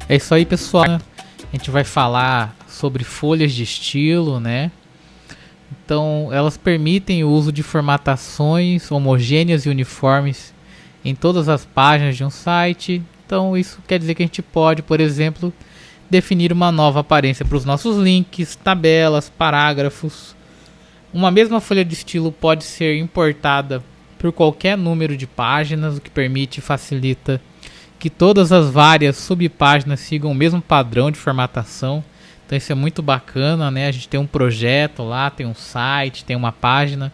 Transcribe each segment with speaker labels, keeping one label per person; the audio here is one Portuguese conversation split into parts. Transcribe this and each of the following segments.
Speaker 1: É isso aí, pessoal. A gente vai falar sobre folhas de estilo, né? Então, elas permitem o uso de formatações homogêneas e uniformes em todas as páginas de um site. Então, isso quer dizer que a gente pode, por exemplo, definir uma nova aparência para os nossos links, tabelas, parágrafos. Uma mesma folha de estilo pode ser importada por qualquer número de páginas, o que permite e facilita que todas as várias subpáginas sigam o mesmo padrão de formatação. Então isso é muito bacana, né? A gente tem um projeto lá, tem um site, tem uma página,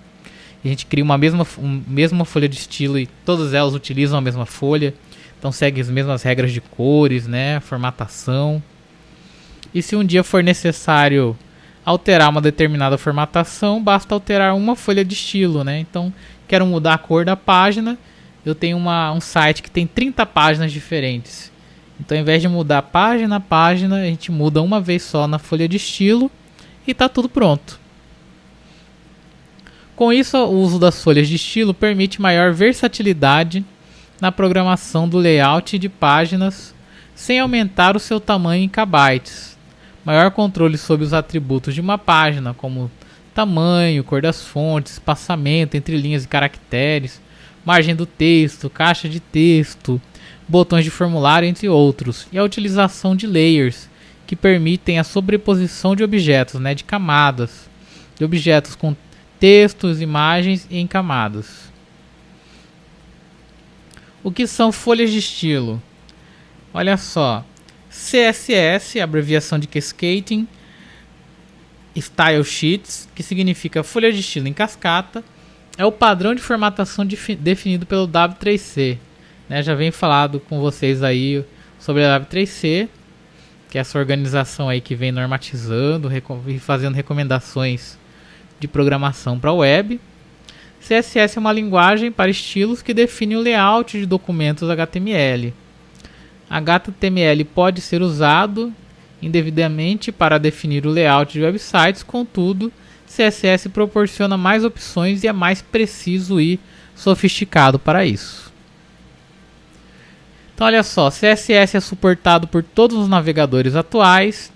Speaker 1: e a gente cria uma mesma folha de estilo e todas elas utilizam a mesma folha. Então segue as mesmas regras de cores, né? Formatação. E se um dia for necessário alterar uma determinada formatação, basta alterar uma folha de estilo, né? Então, quero mudar a cor da página, eu tenho um site que tem 30 páginas diferentes. Então, ao invés de mudar página a página, a gente muda uma vez só na folha de estilo e está tudo pronto. Com isso, o uso das folhas de estilo permite maior versatilidade na programação do layout de páginas, sem aumentar o seu tamanho em kbytes. Maior controle sobre os atributos de uma página, como tamanho, cor das fontes, espaçamento entre linhas e caracteres, margem do texto, caixa de texto, botões de formulário, entre outros, e a utilização de layers, que permitem a sobreposição de objetos, né, de camadas, de objetos com textos, imagens e em camadas. O que são folhas de estilo? Olha só. CSS, abreviação de Cascading Style Sheets, que significa folha de estilo em cascata, é o padrão de formatação definido pelo W3C. Né? Já venho falado com vocês aí sobre a W3C, que é essa organização aí que vem normatizando e fazendo recomendações de programação para a web. CSS é uma linguagem para estilos que define o layout de documentos HTML. HTML pode ser usado indevidamente para definir o layout de websites, contudo, CSS proporciona mais opções e é mais preciso e sofisticado para isso. Então olha só, CSS é suportado por todos os navegadores atuais,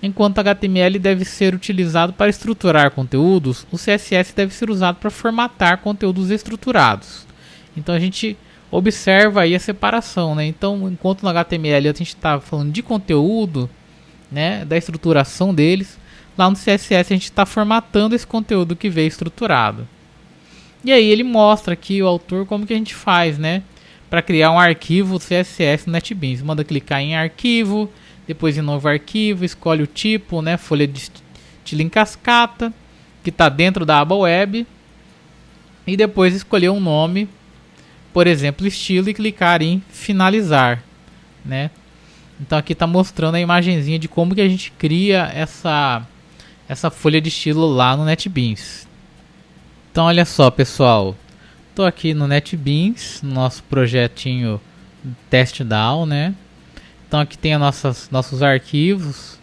Speaker 1: enquanto HTML deve ser utilizado para estruturar conteúdos, o CSS deve ser usado para formatar conteúdos estruturados. Então a gente observa aí a separação, né? Então, enquanto no HTML a gente está falando de conteúdo, né, da estruturação deles, lá no CSS a gente está formatando esse conteúdo que veio estruturado. E aí ele mostra aqui o autor como que a gente faz, né, para criar um arquivo CSS no NetBeans. Manda clicar em arquivo, depois em novo arquivo, escolhe o tipo, né, folha de estilo em cascata, que está dentro da aba web, e depois escolher um nome, por exemplo, estilo, e clicar em finalizar, né? Então aqui está mostrando a imagenzinha de como que a gente cria essa folha de estilo lá no NetBeans. Então olha só, pessoal, estou aqui no NetBeans, no nosso projetinho TestDAO, né? Então aqui tem nossos arquivos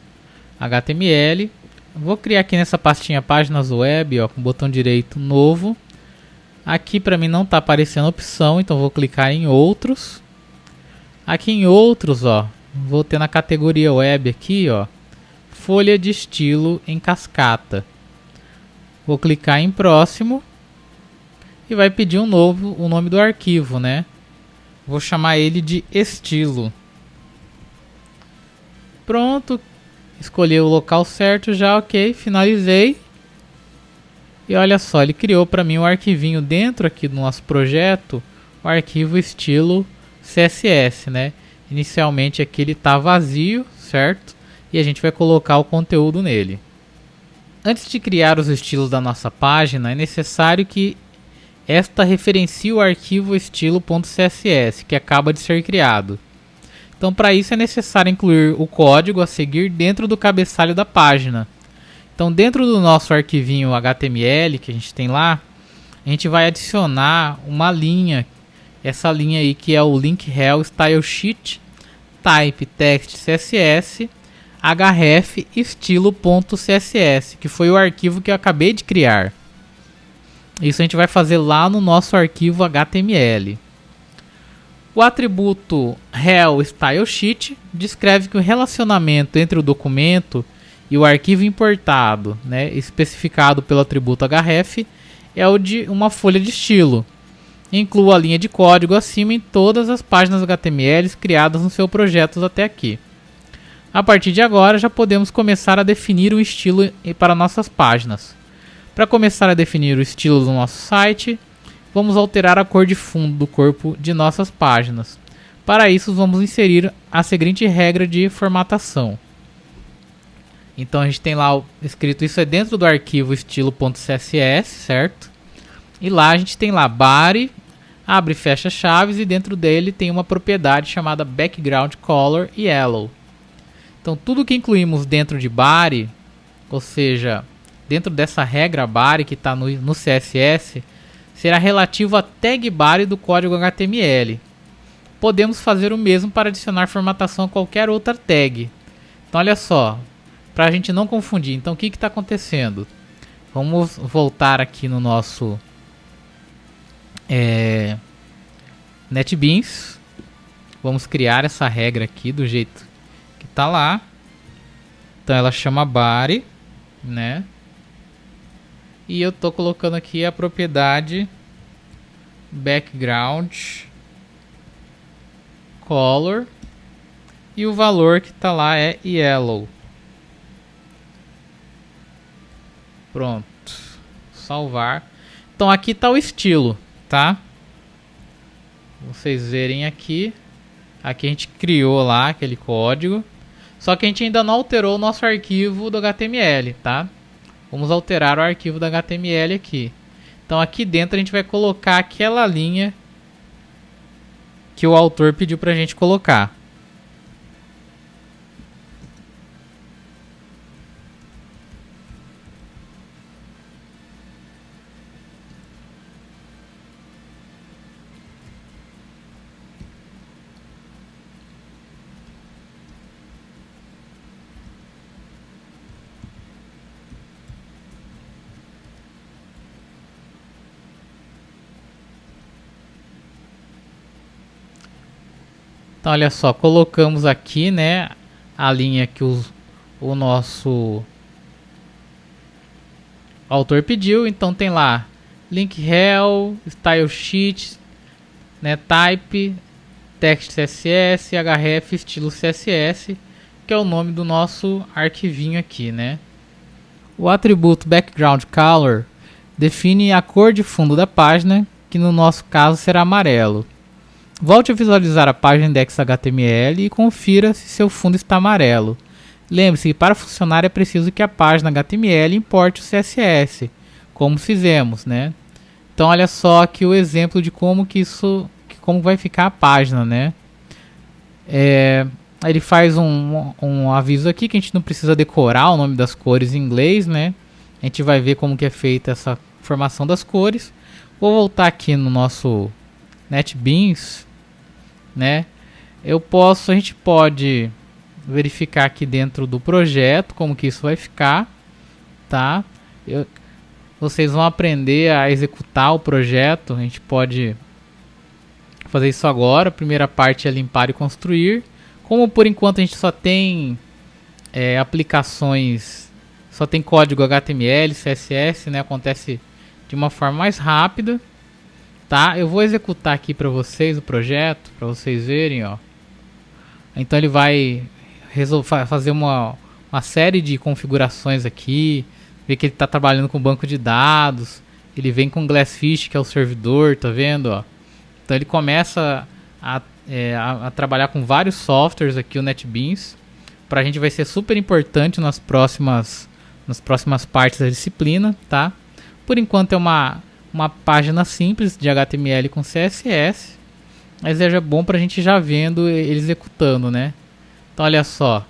Speaker 1: HTML. Vou criar aqui nessa pastinha páginas web, ó, com o botão direito novo. Aqui para mim não está aparecendo opção, então vou clicar em outros. Aqui em outros, ó, vou ter na categoria web aqui, ó, folha de estilo em cascata. Vou clicar em próximo e vai pedir o nome do arquivo, né? Vou chamar ele de estilo. Pronto, escolhi o local certo já, ok, finalizei. E olha só, ele criou para mim um arquivinho dentro aqui do nosso projeto, o arquivo estilo CSS, né? Inicialmente aqui ele está vazio, certo? E a gente vai colocar o conteúdo nele. Antes de criar os estilos da nossa página, é necessário que esta referencie o arquivo estilo.css, que acaba de ser criado. Então, para isso é necessário incluir o código a seguir dentro do cabeçalho da página. Então, dentro do nosso arquivinho HTML que a gente tem lá, a gente vai adicionar uma linha, essa linha aí que é o link rel style sheet type text css href estilo.css, que foi o arquivo que eu acabei de criar. Isso a gente vai fazer lá no nosso arquivo HTML. O atributo HellStyleSheet descreve que o relacionamento entre o documento e o arquivo importado, né, especificado pelo atributo href, é o de uma folha de estilo. Inclua a linha de código acima em todas as páginas HTML criadas no seu projeto até aqui. A partir de agora, já podemos começar a definir um estilo para nossas páginas. Para começar a definir o estilo do nosso site, vamos alterar a cor de fundo do corpo de nossas páginas. Para isso, vamos inserir a seguinte regra de formatação. Então a gente tem lá escrito, isso é dentro do arquivo estilo.css, certo? E lá a gente tem lá body, abre e fecha chaves, e dentro dele tem uma propriedade chamada background color yellow. Então tudo que incluímos dentro de body, ou seja, dentro dessa regra body que está no CSS, será relativo à tag body do código HTML. Podemos fazer o mesmo para adicionar formatação a qualquer outra tag. Então olha só, para a gente não confundir, então o que está acontecendo? Vamos voltar aqui no nosso NetBeans. Vamos criar essa regra aqui do jeito que está lá. Então ela chama body, né? E eu estou colocando aqui a propriedade background color e o valor que está lá é yellow. Pronto, salvar. Então aqui está o estilo, tá? Vocês verem aqui. Aqui a gente criou lá aquele código. Só que a gente ainda não alterou o nosso arquivo do HTML, tá? Vamos alterar o arquivo do HTML aqui. Então aqui dentro a gente vai colocar aquela linha que o autor pediu pra gente colocar. Então olha só, colocamos aqui, né, a linha que o nosso autor pediu. Então tem lá link rel, style sheet, né, type, text css, href, estilo css, que é o nome do nosso arquivinho aqui, né? O atributo background color define a cor de fundo da página, que no nosso caso será amarelo. Volte a visualizar a página index.html e confira se seu fundo está amarelo. Lembre-se que para funcionar é preciso que a página HTML importe o CSS, como fizemos, né? Então olha só aqui o exemplo de como vai ficar a página, né? Ele faz um aviso aqui que a gente não precisa decorar o nome das cores em inglês, né? A gente vai ver como que é feita essa formação das cores. Vou voltar aqui no nosso NetBeans, né? A gente pode verificar aqui dentro do projeto como que isso vai ficar, tá? Vocês vão aprender a executar o projeto. A gente pode fazer isso agora. A primeira parte é limpar e construir. Como por enquanto a gente só tem aplicações, só tem código HTML, CSS, né? Acontece de uma forma mais rápida. Tá, eu vou executar aqui para vocês o projeto, para vocês verem, ó. Então ele vai fazer uma série de configurações aqui, ver que ele está trabalhando com banco de dados, ele vem com Glassfish, que é o servidor, tá vendo, ó. Então ele começa a trabalhar com vários softwares aqui, o NetBeans. Para a gente vai ser super importante nas próximas partes da disciplina, tá? Por enquanto é uma página simples de HTML com CSS, mas é bom para a gente já vendo ele executando, né? Então olha só,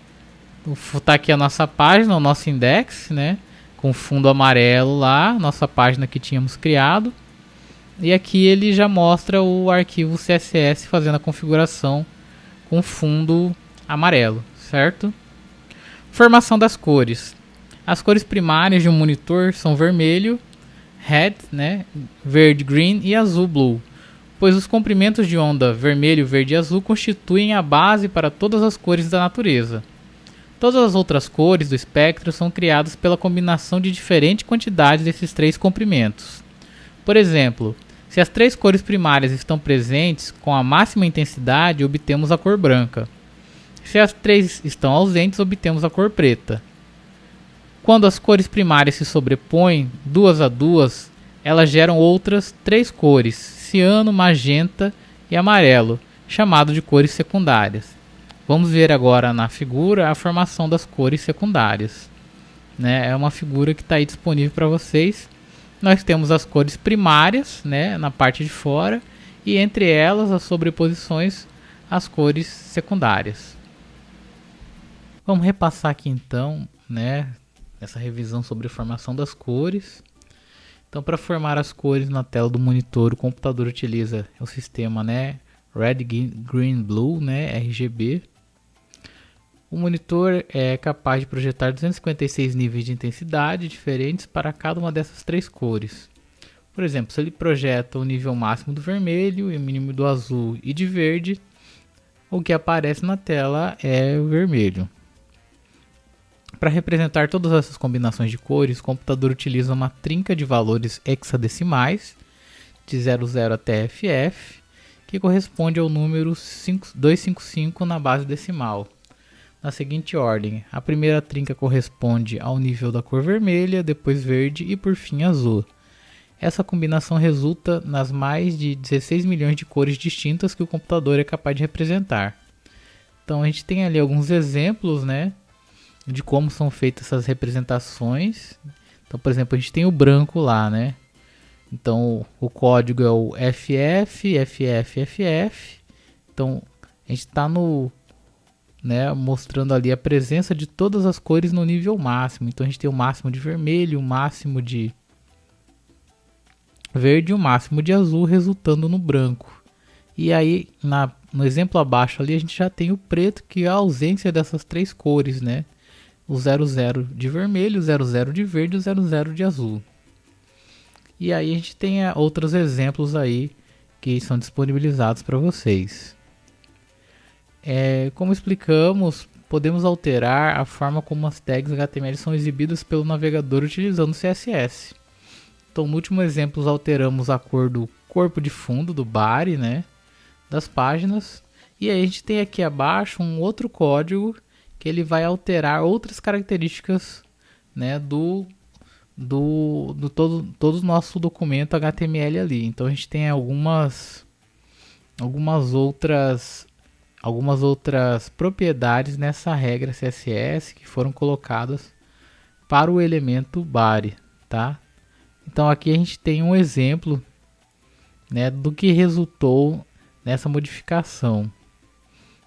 Speaker 1: tá aqui a nossa página, o nosso index, né? Com fundo amarelo lá, nossa página que tínhamos criado. E aqui ele já mostra o arquivo CSS fazendo a configuração com fundo amarelo, certo? Formação das cores. As cores primárias de um monitor são vermelho, red, né, verde, green e azul, blue. pois os comprimentos de onda vermelho, verde e azul constituem a base para todas as cores da natureza. Todas as outras cores do espectro são criadas pela combinação de diferente quantidade desses 3 comprimentos. Por exemplo, se as 3 cores primárias estão presentes com a máxima intensidade, obtemos a cor branca. Se as 3 estão ausentes, obtemos a cor preta. Quando as cores primárias se sobrepõem 2 a 2, elas geram outras 3 cores, ciano, magenta e amarelo, chamado de cores secundárias. Vamos ver agora na figura a formação das cores secundárias. É uma figura que está aí disponível para vocês. Nós temos as cores primárias, na parte de fora, e entre elas, as sobreposições, as cores secundárias. Vamos repassar aqui então, essa revisão sobre a formação das cores. Então, para formar as cores na tela do monitor, o computador utiliza o sistema Red, Green, Blue, RGB. O monitor é capaz de projetar 256 níveis de intensidade diferentes para cada uma dessas 3 cores. Por exemplo, se ele projeta o nível máximo do vermelho, o mínimo do azul e de verde, o que aparece na tela é o vermelho. Para representar todas essas combinações de cores, o computador utiliza uma trinca de valores hexadecimais, de 00 até FF, que corresponde ao número 255 na base decimal. Na seguinte ordem: a primeira trinca corresponde ao nível da cor vermelha, depois verde e por fim azul. Essa combinação resulta nas mais de 16 milhões de cores distintas que o computador é capaz de representar. Então a gente tem ali alguns exemplos, de como são feitas essas representações. Então, por exemplo, a gente tem o branco lá, Então o código é o FF, FF, FF. Então a gente está mostrando ali a presença de todas as cores no nível máximo. Então a gente tem o máximo de vermelho, o máximo de verde e o máximo de azul, resultando no branco. E aí no exemplo abaixo ali a gente já tem o preto, que é a ausência dessas 3 cores, o 00 de vermelho, o 00 de verde e o 00 de azul. E aí a gente tem outros exemplos aí que são disponibilizados para vocês. Como explicamos, podemos alterar a forma como as tags HTML são exibidas pelo navegador utilizando o CSS. Então, no último exemplo, alteramos a cor do corpo de fundo, do body, das páginas. E aí a gente tem aqui abaixo um outro código que ele vai alterar outras características todo o nosso documento HTML ali. Então a gente tem algumas outras propriedades nessa regra CSS que foram colocadas para o elemento body, tá? Então aqui a gente tem um exemplo do que resultou nessa modificação.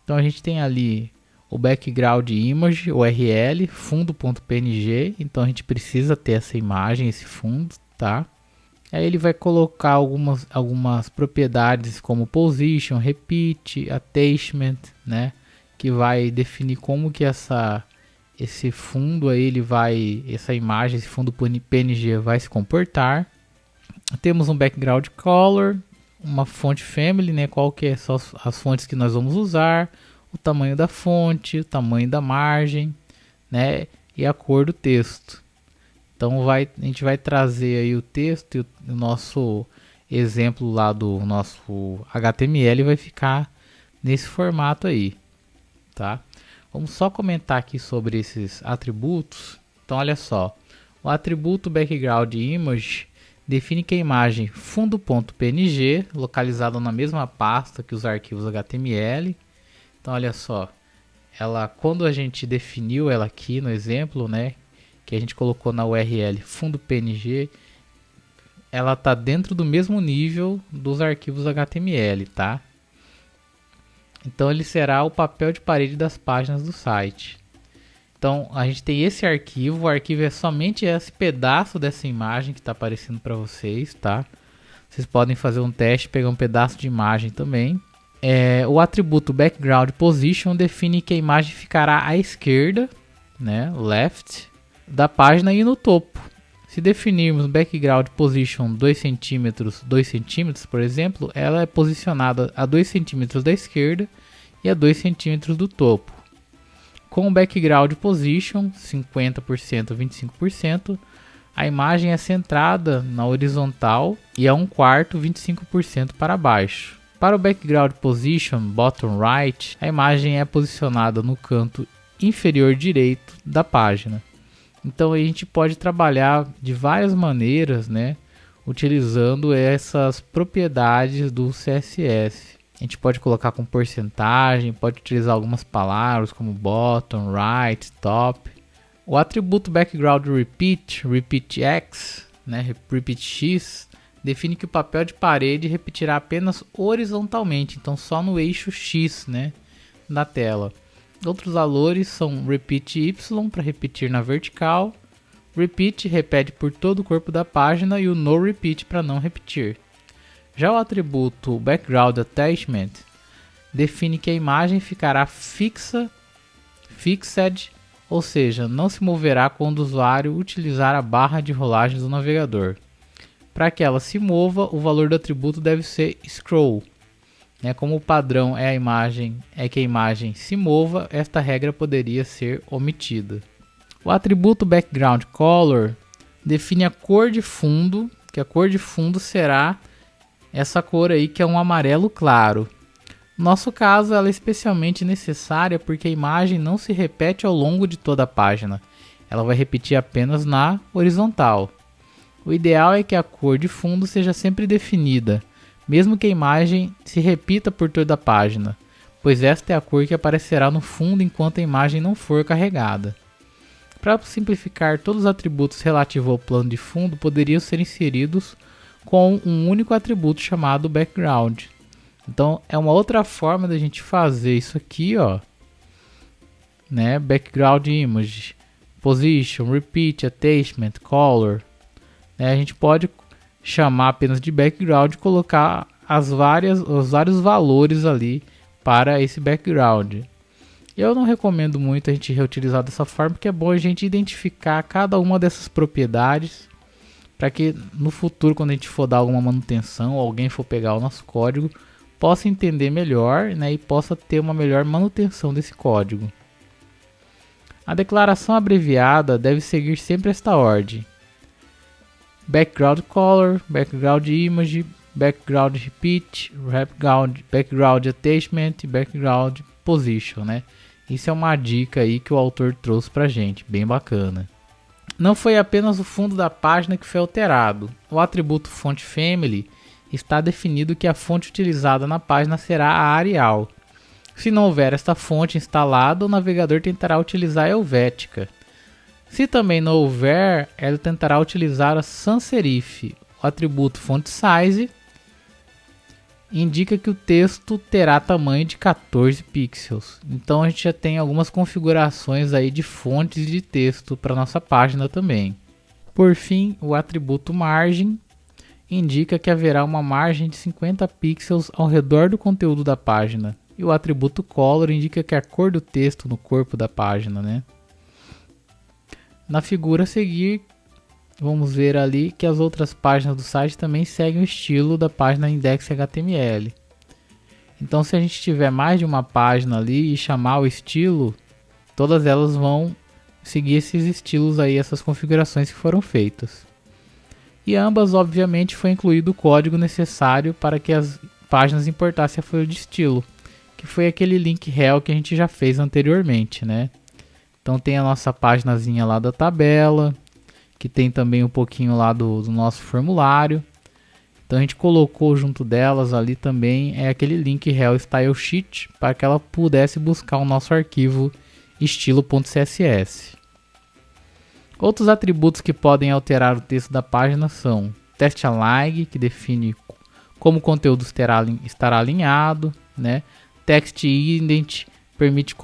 Speaker 1: Então a gente tem ali o background image, URL, fundo.png. Então a gente precisa ter essa imagem, esse fundo, tá? Aí ele vai colocar algumas propriedades como position, repeat, attachment, que vai definir como que esse fundo aí essa imagem, esse fundo PNG vai se comportar. Temos um background color, uma font family, qual que são as fontes que nós vamos usar, o tamanho da fonte, o tamanho da margem, e a cor do texto. Então a gente vai trazer aí o texto, e o nosso exemplo lá do nosso HTML vai ficar nesse formato aí, tá? Vamos só comentar aqui sobre esses atributos. Então olha só, o atributo background image define que a imagem fundo.png, localizada na mesma pasta que os arquivos HTML. Então olha só, quando a gente definiu ela aqui no exemplo, que a gente colocou na URL fundo PNG, ela está dentro do mesmo nível dos arquivos HTML, tá? Então ele será o papel de parede das páginas do site. Então a gente tem esse arquivo, o arquivo é somente esse pedaço dessa imagem que está aparecendo para vocês, tá? Vocês podem fazer um teste, pegar um pedaço de imagem também. O atributo background position define que a imagem ficará à esquerda, left, da página e no topo. Se definirmos background position 2 cm, 2 cm, por exemplo, ela é posicionada a 2 cm da esquerda e a 2 cm do topo. Com o background position 50%, 25%, a imagem é centrada na horizontal e a 1/4, 25% para baixo. Para o background position bottom right, a imagem é posicionada no canto inferior direito da página. Então a gente pode trabalhar de várias maneiras, né, utilizando essas propriedades do CSS. A gente pode colocar com porcentagem, pode utilizar algumas palavras como bottom, right, top. O atributo background repeat, repeat x, né, repeat x, define que o papel de parede repetirá apenas horizontalmente, então só no eixo x, né, da tela. Outros valores são repeat y para repetir na vertical, repeat repete por todo o corpo da página e o no repeat para não repetir. Já o atributo background attachment define que a imagem ficará fixed, ou seja, não se moverá quando o usuário utilizar a barra de rolagem do navegador. Para que ela se mova, o valor do atributo deve ser scroll. Como o padrão é que a imagem se mova, esta regra poderia ser omitida. O atributo background color define a cor de fundo, que a cor de fundo será essa cor aí que é um amarelo claro. No nosso caso, ela é especialmente necessária porque a imagem não se repete ao longo de toda a página. Ela vai repetir apenas na horizontal. O ideal é que a cor de fundo seja sempre definida, mesmo que a imagem se repita por toda a página, pois esta é a cor que aparecerá no fundo enquanto a imagem não for carregada. Para simplificar, todos os atributos relativos ao plano de fundo poderiam ser inseridos com um único atributo chamado background. Então é uma outra forma da gente fazer isso aqui, ó, né? Background image, position, repeat, attachment, color. A gente pode chamar apenas de background e colocar os vários valores ali para esse background. Eu não recomendo muito a gente reutilizar dessa forma, porque é bom a gente identificar cada uma dessas propriedades para que no futuro, quando a gente for dar alguma manutenção ou alguém for pegar o nosso código, possa entender melhor, né, e possa ter uma melhor manutenção desse código. A declaração abreviada deve seguir sempre esta ordem: background color, background image, background repeat, background attachment e background position, né? Isso é uma dica aí que o autor trouxe pra gente, bem bacana. Não foi apenas o fundo da página que foi alterado. O atributo font family está definido que a fonte utilizada na página será a Arial. Se não houver esta fonte instalada, o navegador tentará utilizar a Helvética. Se também não houver, ele tentará utilizar a sans serif. O atributo font size indica que o texto terá tamanho de 14 pixels. Então a gente já tem algumas configurações aí de fontes de texto para nossa página também. Por fim, o atributo margem indica que haverá uma margem de 50 pixels ao redor do conteúdo da página. E o atributo color indica que a cor do texto no corpo da página, né? Na figura a seguir, vamos ver ali que as outras páginas do site também seguem o estilo da página index.html. Então, se a gente tiver mais de uma página ali e chamar o estilo, todas elas vão seguir esses estilos aí, essas configurações que foram feitas. E ambas, obviamente, foi incluído o código necessário para que as páginas importassem a folha de estilo, que foi aquele link rel que a gente já fez anteriormente, né? Então tem a nossa paginazinha lá da tabela, que tem também um pouquinho lá do nosso formulário. Então a gente colocou junto delas ali também aquele link rel style sheet para que ela pudesse buscar o nosso arquivo estilo.css. Outros atributos que podem alterar o texto da página são text-align, que define como o conteúdo estará alinhado, né? Text indent permite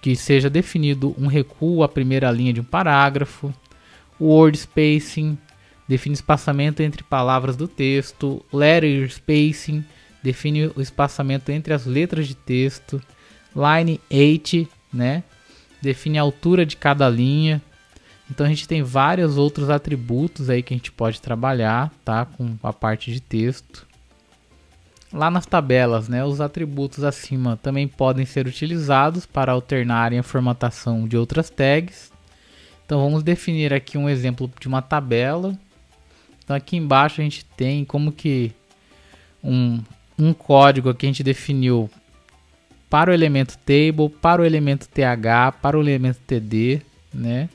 Speaker 1: que seja definido um recuo à primeira linha de um parágrafo. O word spacing define espaçamento entre palavras do texto. Letter spacing define o espaçamento entre as letras de texto. Line height, né, define a altura de cada linha. Então a gente tem vários outros atributos aí que a gente pode trabalhar, tá? Com a parte de texto. Lá nas tabelas, né, os atributos acima também podem ser utilizados para alternarem a formatação de outras tags. Então vamos definir aqui um exemplo de uma tabela. Então aqui embaixo a gente tem como que um código que a gente definiu para o elemento table, para o elemento th, para o elemento td, né?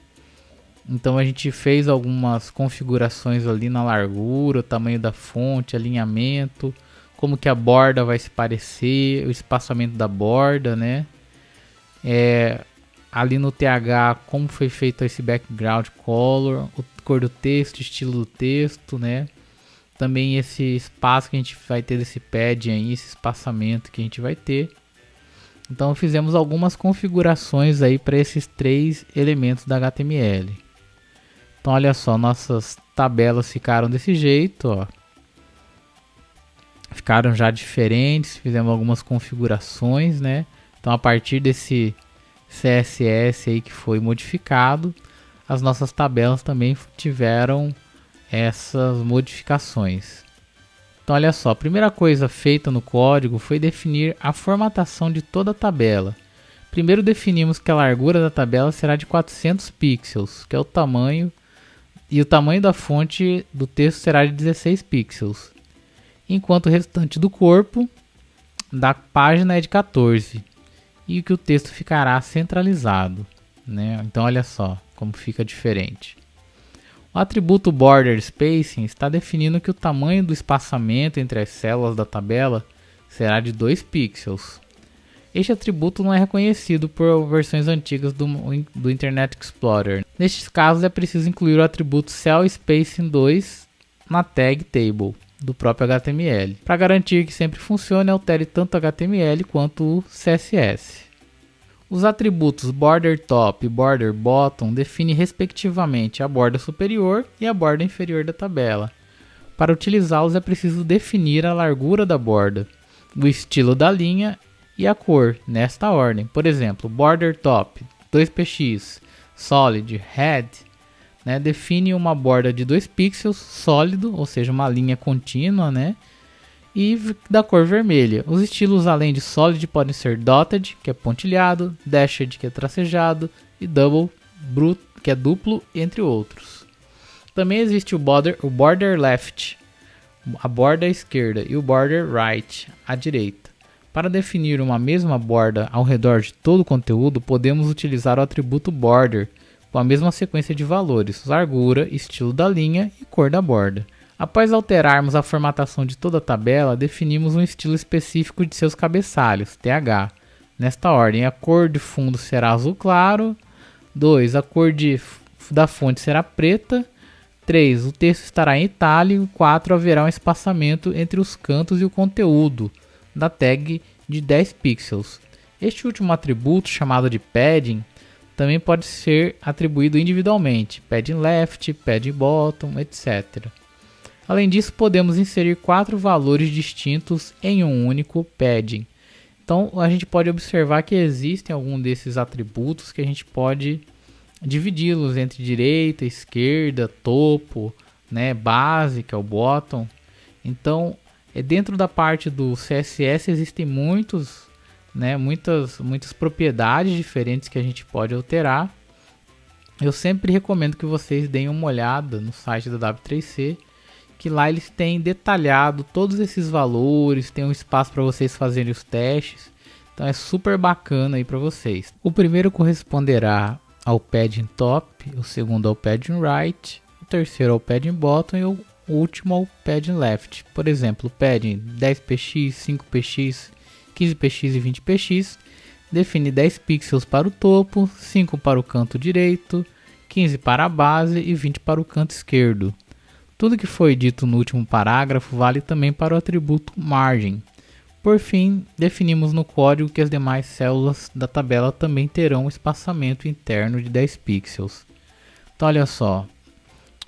Speaker 1: Então a gente fez algumas configurações ali na largura, o tamanho da fonte, alinhamento, como que a borda vai se parecer, o espaçamento da borda, né? Ali no TH, como foi feito esse background color, a cor do texto, estilo do texto, né? Também esse espaço que a gente vai ter desse padding aí, esse espaçamento que a gente vai ter. Então fizemos algumas configurações aí para esses 3 elementos da HTML. Então olha só, nossas tabelas ficaram desse jeito, ó. Ficaram já diferentes, fizemos algumas configurações, né? Então a partir desse CSS aí que foi modificado, as nossas tabelas também tiveram essas modificações. Então olha só, a primeira coisa feita no código foi definir a formatação de toda a tabela. Primeiro definimos que a largura da tabela será de 400 pixels, que é o tamanho, e o tamanho da fonte do texto será de 16 pixels, enquanto o restante do corpo da página é de 14, e que o texto ficará centralizado, né? Então olha só como fica diferente. O atributo Border Spacing está definindo que o tamanho do espaçamento entre as células da tabela será de 2 pixels. Este atributo não é reconhecido por versões antigas do Internet Explorer. Nestes casos é preciso incluir o atributo Cell Spacing 2 na tag Table do próprio HTML. Para garantir que sempre funcione, altere tanto o HTML quanto o CSS. Os atributos Border Top e Border Bottom definem respectivamente a borda superior e a borda inferior da tabela. Para utilizá-los é preciso definir a largura da borda, o estilo da linha e a cor, nesta ordem. Por exemplo, Border Top 2px Solid Head, né, define uma borda de 2 pixels sólido, ou seja, uma linha contínua, né, e da cor vermelha. Os estilos além de Solid podem ser Dotted, que é pontilhado, Dashed, que é tracejado, e Double, que é duplo, entre outros. Também existe o Border Left, a borda esquerda, e o Border Right, à direita. Para definir uma mesma borda ao redor de todo o conteúdo, podemos utilizar o atributo Border, com a mesma sequência de valores, largura, estilo da linha e cor da borda. Após alterarmos a formatação de toda a tabela, definimos um estilo específico de seus cabeçalhos, TH. Nesta ordem, a cor de fundo será azul claro. 2. A cor da fonte será preta. 3. O texto estará em itálico. 4. Haverá um espaçamento entre os cantos e o conteúdo da tag de 10 pixels. Este último atributo, chamado de padding, também pode ser atribuído individualmente, padding left, padding bottom, etc. Além disso, podemos inserir 4 valores distintos em um único padding. Então, a gente pode observar que existem alguns desses atributos que a gente pode dividi-los entre direita, esquerda, topo, né, base, que é o bottom. Então, dentro da parte do CSS existem muitas propriedades diferentes que a gente pode alterar. Eu sempre recomendo que vocês deem uma olhada no site da W3C, que lá eles têm detalhado todos esses valores, tem um espaço para vocês fazerem os testes, então é super bacana aí para vocês. O primeiro corresponderá ao padding top, o segundo ao padding right, o terceiro ao padding bottom e o último ao padding left. Por exemplo, o padding 10px, 5px, 15px e 20px define 10 pixels para o topo, 5 para o canto direito, 15 para a base e 20 para o canto esquerdo. Tudo que foi dito no último parágrafo vale também para o atributo margem. Por fim, definimos no código que as demais células da tabela também terão um espaçamento interno de 10 pixels. Então olha só,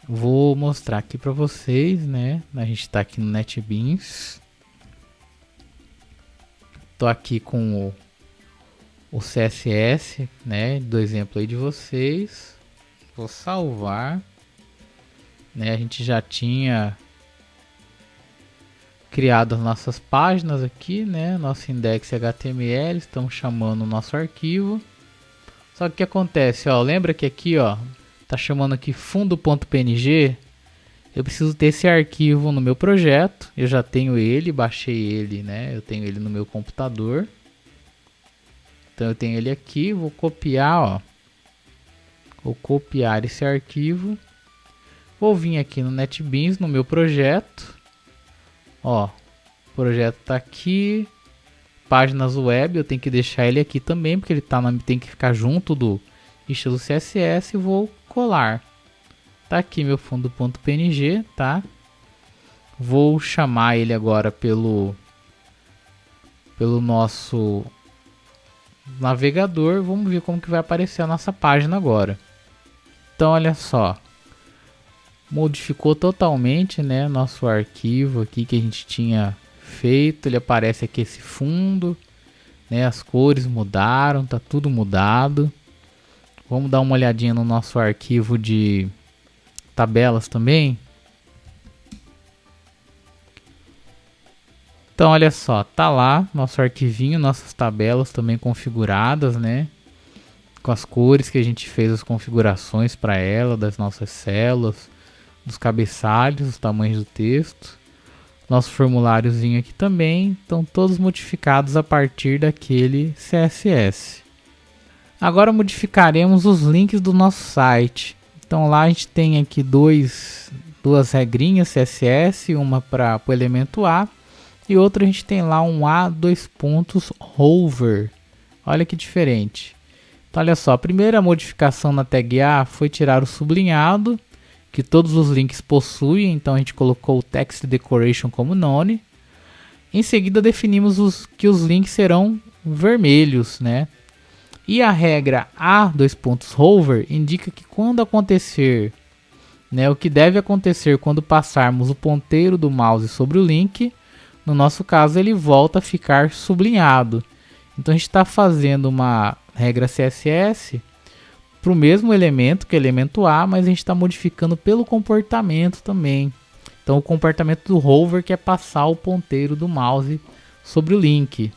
Speaker 1: vou mostrar aqui para vocês, né? A gente está aqui no NetBeans. Estou aqui com o CSS, né, do exemplo aí de vocês. Vou salvar. Né, a gente já tinha criado as nossas páginas aqui, né? Nosso index HTML, estamos chamando o nosso arquivo. Só que o que acontece, ó, lembra que aqui, ó, tá chamando aqui fundo.png? Eu preciso ter esse arquivo no meu projeto. Eu já tenho ele, baixei ele, né? Eu tenho ele no meu computador. Então eu tenho ele aqui, vou copiar, ó. Vou copiar esse arquivo. Vou vir aqui no NetBeans, no meu projeto. Ó, o projeto tá aqui. Páginas web, eu tenho que deixar ele aqui também, porque ele tem que ficar junto do estilo CSS. Vou colar. Tá aqui meu fundo.png, tá? Vou chamar ele agora pelo nosso navegador. Vamos ver como que vai aparecer a nossa página agora. Então, olha só. Modificou totalmente, né, nosso arquivo aqui que a gente tinha feito. Ele aparece aqui esse fundo, né, as cores mudaram, tá tudo mudado. Vamos dar uma olhadinha no nosso arquivo de tabelas também. Então olha só, tá lá nosso arquivinho, nossas tabelas também configuradas, né, com as cores que a gente fez as configurações para ela, das nossas células, dos cabeçalhos, os tamanhos do texto. Nosso formuláriozinho aqui também, estão todos modificados a partir daquele CSS. Agora modificaremos os links do nosso site. Então lá a gente tem aqui duas regrinhas CSS, uma para o elemento A e outra a gente tem lá um A:/hover. Olha que diferente. Então olha só, a primeira modificação na tag A foi tirar o sublinhado, que todos os links possuem, então a gente colocou o text decoration como none. Em seguida definimos que os links serão vermelhos, né? E a regra A:/hover indica que quando acontecer, né, o que deve acontecer quando passarmos o ponteiro do mouse sobre o link, no nosso caso ele volta a ficar sublinhado. Então a gente está fazendo uma regra CSS para o mesmo elemento, que é o elemento A, mas a gente está modificando pelo comportamento também. Então o comportamento do hover, que é passar o ponteiro do mouse sobre o link.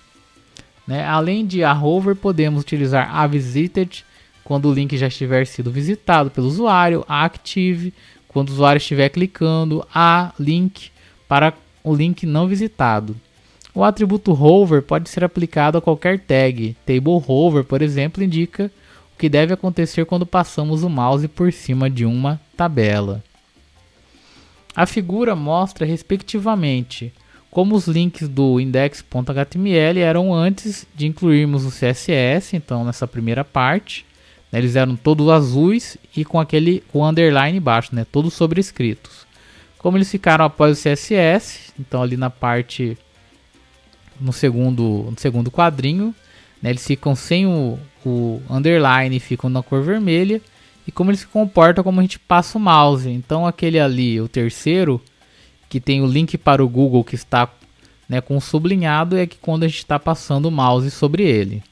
Speaker 1: Né? Além de A:/hover, podemos utilizar A:/visited quando o link já estiver sido visitado pelo usuário, A:/active quando o usuário estiver clicando, A:/link para o link não visitado. O atributo hover pode ser aplicado a qualquer tag. Table hover, por exemplo, indica o que deve acontecer quando passamos o mouse por cima de uma tabela. A figura mostra, respectivamente, como os links do index.html eram antes de incluirmos o CSS. Então, nessa primeira parte, né, eles eram todos azuis e com underline embaixo, né, todos sobrescritos. Como eles ficaram após o CSS, então ali na parte, no segundo quadrinho, né, eles ficam sem o underline e ficam na cor vermelha. E como ele se comporta como a gente passa o mouse. Então aquele ali, o terceiro, que tem o link para o Google que está, né, com sublinhado, é que quando a gente está passando o mouse sobre ele.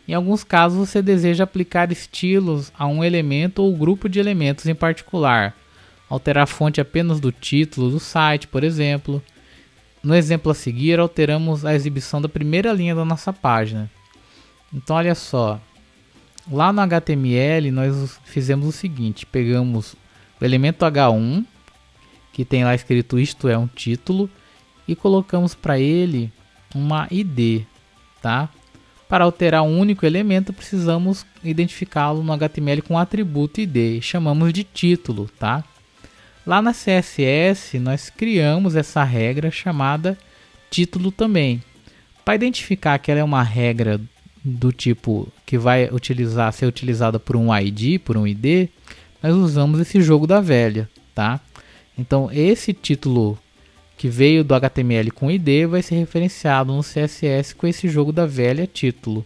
Speaker 1: Em alguns casos você deseja aplicar estilos a um elemento ou grupo de elementos em particular. Alterar a fonte apenas do título do site, por exemplo. No exemplo a seguir, alteramos a exibição da primeira linha da nossa página. Então olha só. Lá no HTML nós fizemos o seguinte, pegamos o elemento H1, que tem lá escrito isto é um título, e colocamos para ele uma ID, tá? Para alterar um único elemento precisamos identificá-lo no HTML com o atributo ID, chamamos de título, tá? Lá na CSS nós criamos essa regra chamada título também. Para identificar que ela é uma regra do tipo que vai ser utilizada por um ID, por um ID, nós usamos esse jogo da velha, tá? Então esse título que veio do HTML com ID vai ser referenciado no CSS com esse jogo da velha título.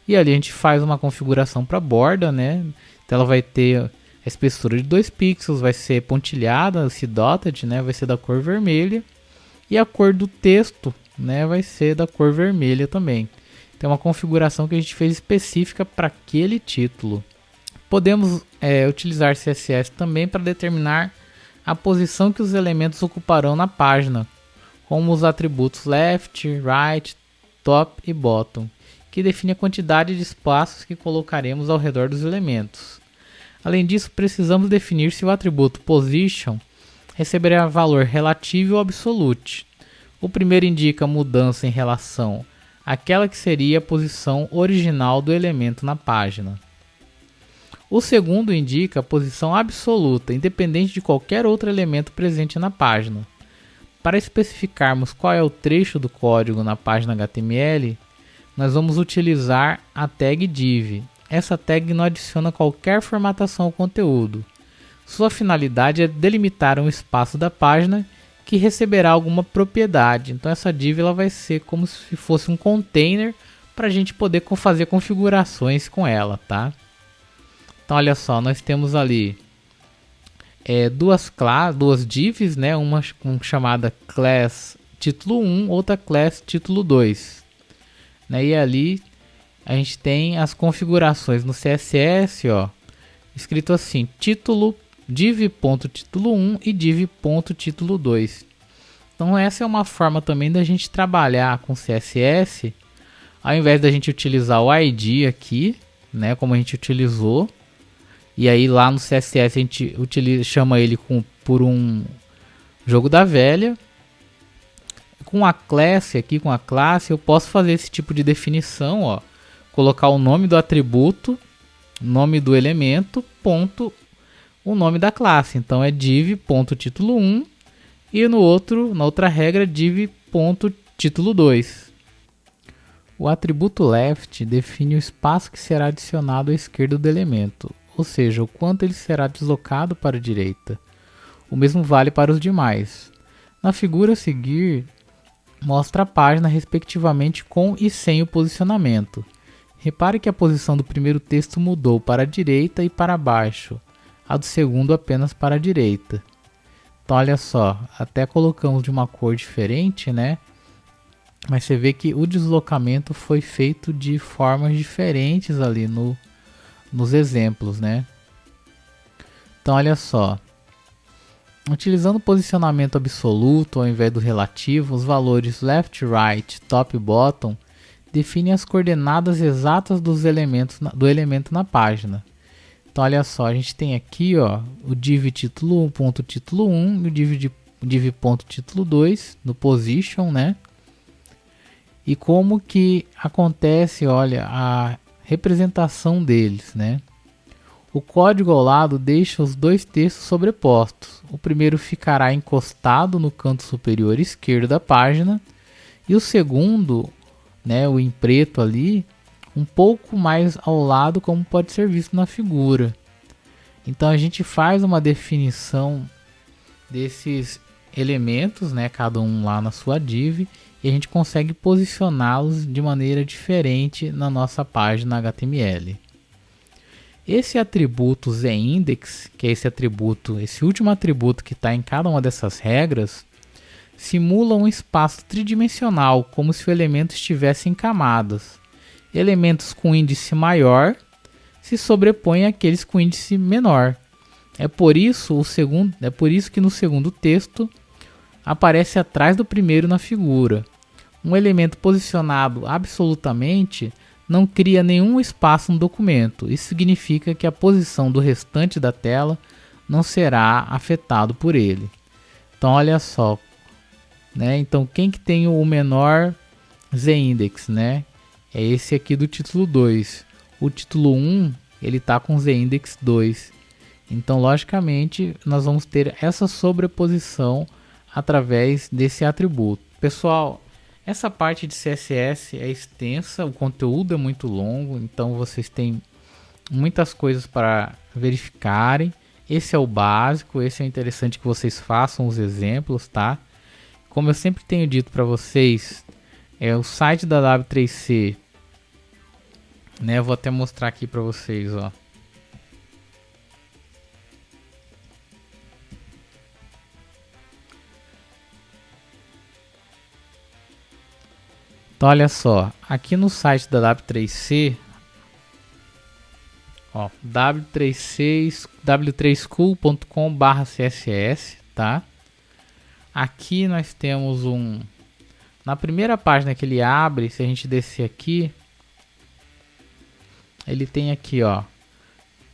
Speaker 1: E ali a gente faz uma configuração para a borda, né? Então ela vai ter a espessura de 2 pixels, vai ser pontilhada, esse dotted, né? Vai ser da cor vermelha. E a cor do texto, né? Vai ser da cor vermelha também. Tem uma configuração que a gente fez específica para aquele título. Podemos utilizar CSS também para determinar a posição que os elementos ocuparão na página, como os atributos left, right, top e bottom, que define a quantidade de espaços que colocaremos ao redor dos elementos. Além disso, precisamos definir se o atributo position receberá valor relativo ou absolute. O primeiro indica mudança em relação àquela que seria a posição original do elemento na página. O segundo indica a posição absoluta, independente de qualquer outro elemento presente na página. Para especificarmos qual é o trecho do código na página HTML, nós vamos utilizar a tag div. Essa tag não adiciona qualquer formatação ao conteúdo. Sua finalidade é delimitar um espaço da página que receberá alguma propriedade. Então essa div ela vai ser como se fosse um container para a gente poder fazer configurações com ela, tá? Então olha só, nós temos ali duas divs, né? Uma chamada class título 1, outra class título 2. Né? E ali a gente tem as configurações no CSS, ó, escrito assim, título div.título 1 e div.título 2. Então essa é uma forma também da gente trabalhar com CSS, ao invés da gente utilizar o ID aqui, né, como a gente utilizou, e aí lá no CSS a gente chama ele por um jogo da velha. Com a classe aqui, com a classe, eu posso fazer esse tipo de definição, ó, colocar o nome do atributo, nome do elemento, ponto, o nome da classe. Então é div.título 1 e na outra regra div.título 2. O atributo left define o espaço que será adicionado à esquerda do elemento, ou seja, o quanto ele será deslocado para a direita. O mesmo vale para os demais. Na figura a seguir, mostra a página respectivamente com e sem o posicionamento. Repare que a posição do primeiro texto mudou para a direita e para baixo, a do segundo apenas para a direita. Então olha só, até colocamos de uma cor diferente, né? Mas você vê que o deslocamento foi feito de formas diferentes ali nos exemplos, né? Então olha só, utilizando o posicionamento absoluto ao invés do relativo, os valores left, right, top e bottom definem as coordenadas exatas do elemento na página. Então olha só, a gente tem aqui, ó, o div título 1.título 1 e o div.título 2 no position, né? E como que acontece, olha, a representação deles, né? O código ao lado deixa os dois textos sobrepostos. O primeiro ficará encostado no canto superior esquerdo da página e o segundo, né, o em preto ali, um pouco mais ao lado, como pode ser visto na figura. Então a gente faz uma definição desses elementos, né, cada um lá na sua div, e a gente consegue posicioná-los de maneira diferente na nossa página HTML. Esse atributo zIndex, que é esse último atributo que está em cada uma dessas regras, simula um espaço tridimensional, como se o elemento estivesse em camadas. Elementos com índice maior se sobrepõem àqueles com índice menor. É por isso que no segundo texto aparece atrás do primeiro na figura. Um elemento posicionado absolutamente não cria nenhum espaço no documento. Isso significa que a posição do restante da tela não será afetado por ele. Então olha só, né? Então quem que tem o menor zIndex, né? É esse aqui do título 2. O título 1, ele está com zIndex 2. Então logicamente nós vamos ter essa sobreposição através desse atributo. Pessoal, essa parte de CSS é extensa, o conteúdo é muito longo, então vocês têm muitas coisas para verificarem. Esse é o básico, esse é interessante que vocês façam os exemplos, tá? Como eu sempre tenho dito para vocês, o site da W3C, né? Eu vou até mostrar aqui para vocês, ó. Então olha só, aqui no site da W3C, Ó, w3school.com/css, tá? Aqui nós temos na primeira página que ele abre, se a gente descer aqui, ele tem aqui, ó,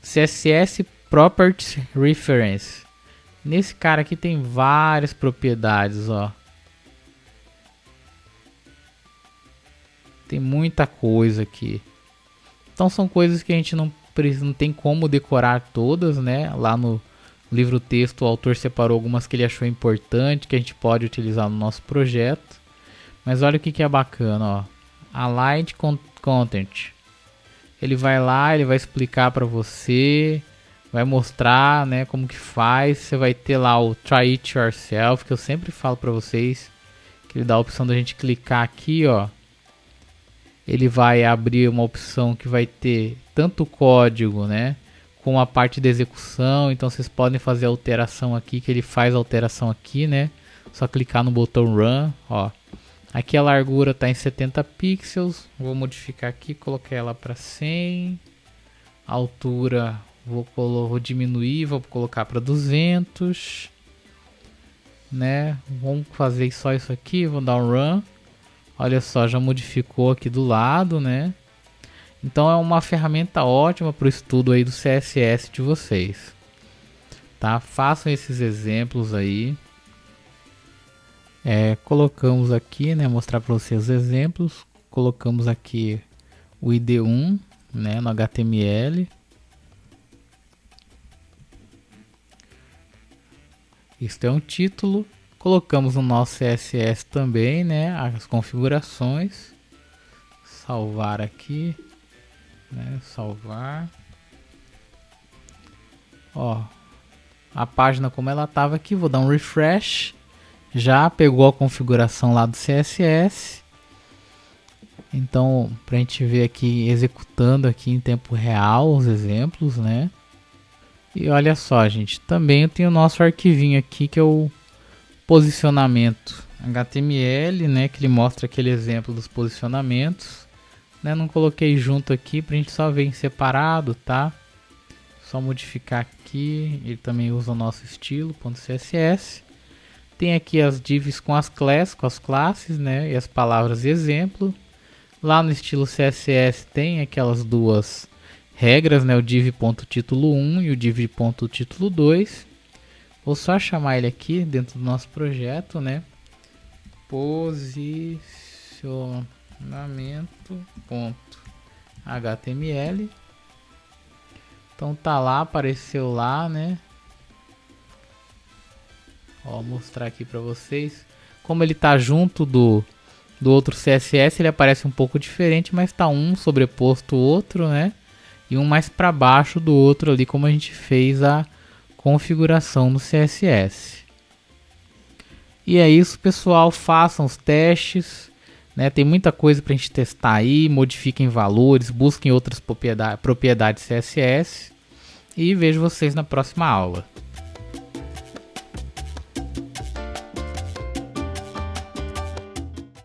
Speaker 1: CSS Properties Reference. Nesse cara aqui tem várias propriedades, ó. Tem muita coisa aqui. Então são coisas que a gente não tem como decorar todas, né? Lá no livro texto o autor separou algumas que ele achou importante, que a gente pode utilizar no nosso projeto. Mas olha o que é bacana, ó. Aligned Content. Ele vai lá, ele vai explicar para você, vai mostrar, né, como que faz. Você vai ter lá o Try It Yourself, que eu sempre falo para vocês, que ele dá a opção da gente clicar aqui, ó. Ele vai abrir uma opção que vai ter tanto o código, né, com a parte de execução. Então vocês podem fazer a alteração aqui, que ele faz a alteração aqui, né? Só clicar no botão Run, ó. Aqui a largura está em 70 pixels. Vou modificar aqui, coloquei ela para 100. A altura vou diminuir, vou colocar para 200, né? Vamos fazer só isso aqui, vou dar um Run. Olha só, já modificou aqui do lado, né? Então é uma ferramenta ótima para o estudo aí do CSS de vocês, tá? Façam esses exemplos aí. Colocamos aqui, né? Mostrar para vocês os exemplos. Colocamos aqui o ID1, né? No HTML. Isso é um título. Colocamos no nosso CSS também, né? As configurações. Salvar aqui, né? Salvar. Ó, a página como ela estava aqui, vou dar um refresh. Já pegou a configuração lá do CSS. Então, para a gente ver aqui, executando aqui em tempo real os exemplos, né? E olha só, gente, também eu tenho o nosso arquivinho aqui, que é o posicionamento HTML, né? Que ele mostra aquele exemplo dos posicionamentos, né? Não coloquei junto aqui para a gente só ver em separado, tá? Só modificar aqui. Ele também usa o nosso estilo .css. Tem aqui as divs com as classes, né? E as palavras de exemplo. Lá no estilo CSS tem aquelas duas regras, né? O div.título1 e o div.título2. Vou só chamar ele aqui dentro do nosso projeto, né? Posicionamento.html. Então tá lá, apareceu lá, né? Ó, mostrar aqui para vocês. Como ele tá junto do outro CSS, ele aparece um pouco diferente, mas tá um sobreposto o outro, né? E um mais para baixo do outro ali, como a gente fez a configuração no CSS. E é isso, pessoal. Façam os testes, né? Tem muita coisa para a gente testar aí. Modifiquem valores, busquem outras propriedades CSS. E vejo vocês na próxima aula.